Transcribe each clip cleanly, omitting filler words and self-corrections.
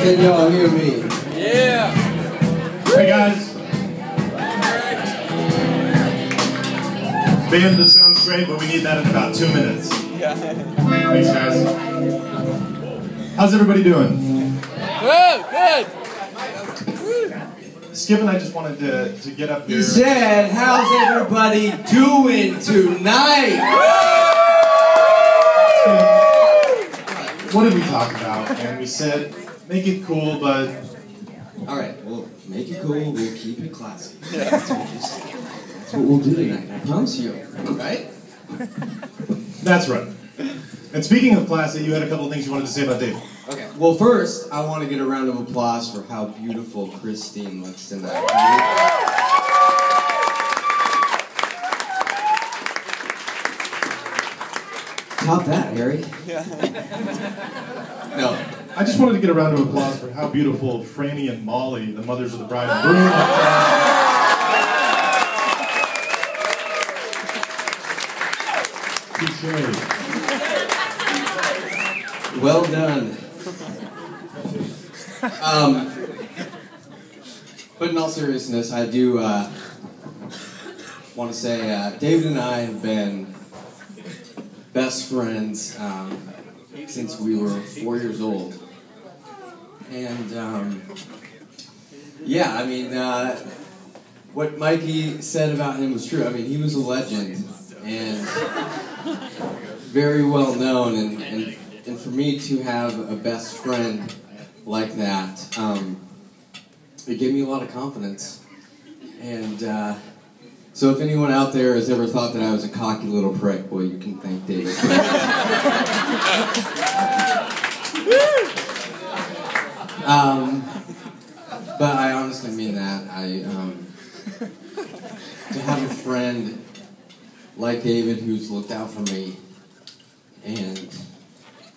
Can y'all hear me? Yeah! Hey guys. Band, that sounds great, but we need that in about 2 minutes. Yeah. Thanks, guys. How's everybody doing? Good, good! Skip and I just wanted to get up here. He said, how's everybody doing tonight? What did we talk about? And we said, make it cool, but... Alright, well, make it cool, we'll keep it classy. That's what we'll do tonight, I promise you. Right? That's right. And speaking of classy, you had a couple of things you wanted to say about David. Okay, well first, I want to get a round of applause for how beautiful Christine looks tonight. Top that, Harry. No. I just wanted to get a round of applause for how beautiful Franny and Molly, the mothers of the bride and groom, are. Well done. But in all seriousness, I do want to say David and I have been best friends since we were 4 years old. And yeah, I mean, what Mikey said about him was true. I mean, he was a legend and very well known, and for me to have a best friend like that, it gave me a lot of confidence. And so if anyone out there has ever thought that I was a cocky little prick, well, you can thank David. But I honestly mean that. To have a friend like David who's looked out for me and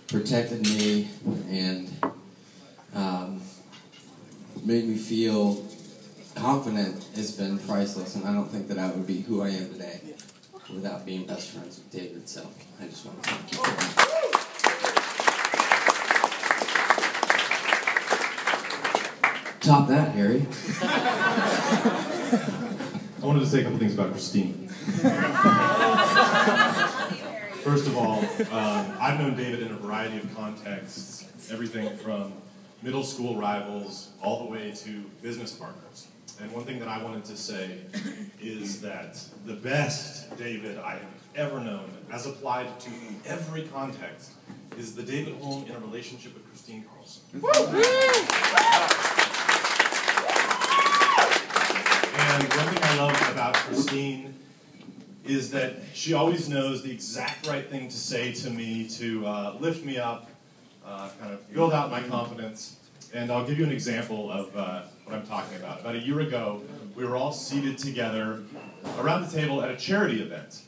protected me and made me feel confident has been priceless, and I don't think that I would be who I am today without being best friends with David, so I just want to thank you for that. Top that, Harry. I wanted to say a couple things about Christine. First of all, I've known David in a variety of contexts, everything from middle school rivals all the way to business partners. And one thing that I wanted to say is that the best David I have ever known, as applied to every context, is the David Holm in a relationship with Christine Carlson. And one thing I love about Christine is that she always knows the exact right thing to say to me to lift me up, kind of build out my confidence. And I'll give you an example of what I'm talking about. About a year ago, we were all seated together around the table at a charity event.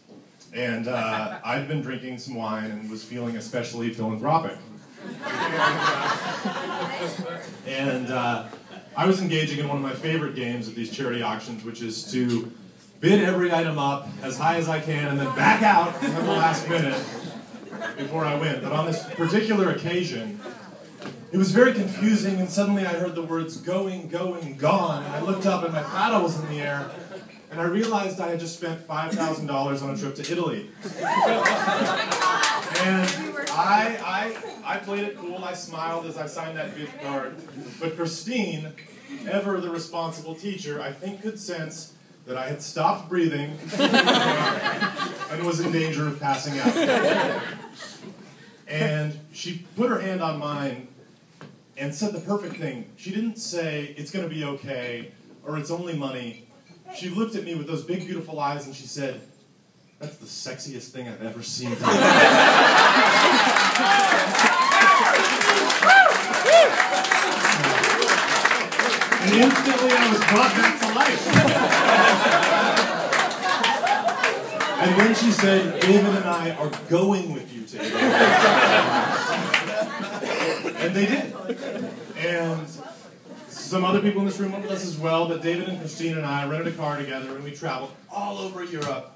And I'd been drinking some wine and was feeling especially philanthropic. And I was engaging in one of my favorite games at these charity auctions, which is to bid every item up as high as I can and then back out at the last minute before I win. But on this particular occasion, it was very confusing, and suddenly I heard the words going, going, gone, and I looked up and my paddle was in the air, and I realized I had just spent $5,000 on a trip to Italy. And I played it cool, I smiled as I signed that bid card, but Christine, ever the responsible teacher, I think could sense that I had stopped breathing and was in danger of passing out. And she put her hand on mine and said the perfect thing. She didn't say, it's going to be okay, or it's only money. She looked at me with those big, beautiful eyes, and she said, that's the sexiest thing I've ever seen. And instantly I was brought back to life. And then she said, David and I are going with you to Italy. And they did. And some other people in this room went with us as well, but David and Christine and I rented a car together and we traveled all over Europe.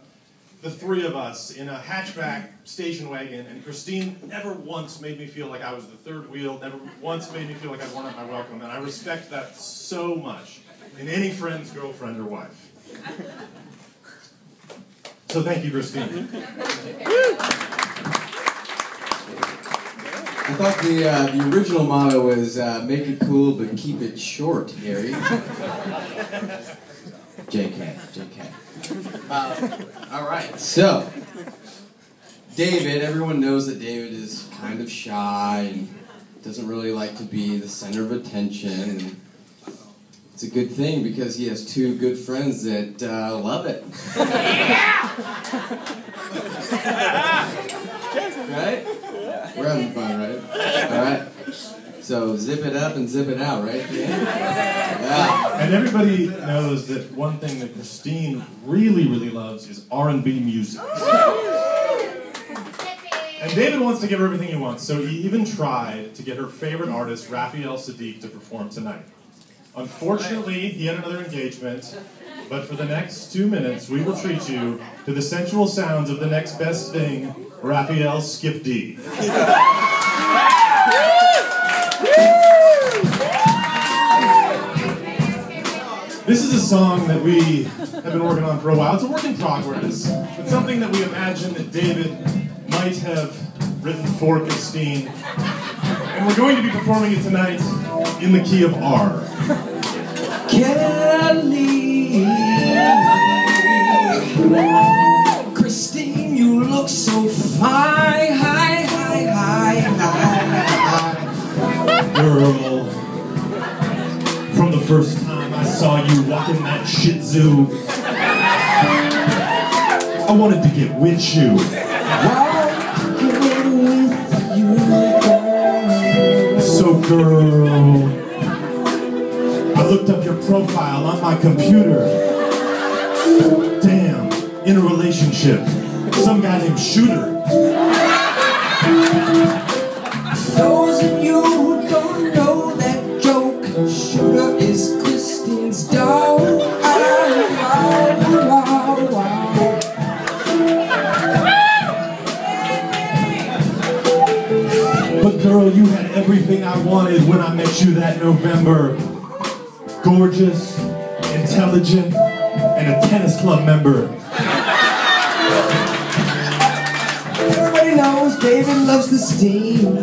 the three of us in a hatchback station wagon, and Christine never once made me feel like I was the third wheel, never once made me feel like I wanted my welcome, and I respect that so much in any friend's girlfriend or wife. So thank you, Christine. I thought the original motto was make it cool but keep it short, Harry. JK. All right, so David, everyone knows that David is kind of shy and doesn't really like to be the center of attention. And it's a good thing because he has two good friends that love it. Right? We're having fun, right? All right. So zip it up and zip it out, right? Yeah. And everybody knows that one thing that Christine really, really loves is R&B music. And David wants to give her everything he wants, so he even tried to get her favorite artist, Raphael Sadiq, to perform tonight. Unfortunately, he had another engagement, but for the next 2 minutes, we will treat you to the sensual sounds of the next best thing, Raphael Skip D. This is a song that we have been working on for a while. It's a work in progress. It's something that we imagine that David might have written for Christine. And we're going to be performing it tonight in the key of R. Kelly, Christine, you look so fine, high. Girl, from the first time I saw you walking that Shih Tzu, I wanted to get with you. So girl, I looked up your profile on my computer. Damn, in a relationship, some guy named Shooter. Those of you who don't know that joke, Shooter is Christine's dog. But girl, you had everything I wanted when I met you that November. Gorgeous, intelligent, and a tennis club member. Everybody knows David loves the steam.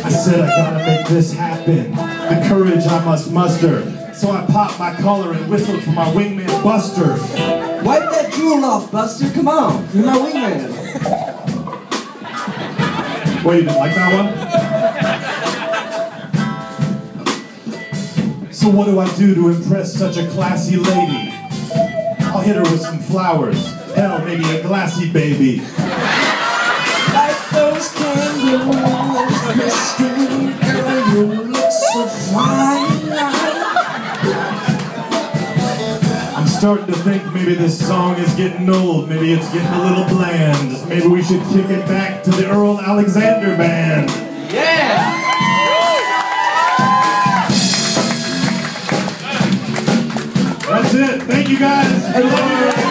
I said I gotta make this happen. The courage I must muster. So I popped my collar and whistled for my wingman Buster. Wipe that drool off, Buster. Come on, you're my wingman. Wait, you didn't like that one? So what do I do to impress such a classy lady? I'll hit her with some flowers. Hell, maybe a glassy baby. Like those kangaroos, Christine, girl, you look so fine. I'm starting to think maybe this song is getting old. Maybe it's getting a little bland. Maybe we should kick it back to the Earl Alexander Band. Yeah! That's it. Thank you guys. I love you.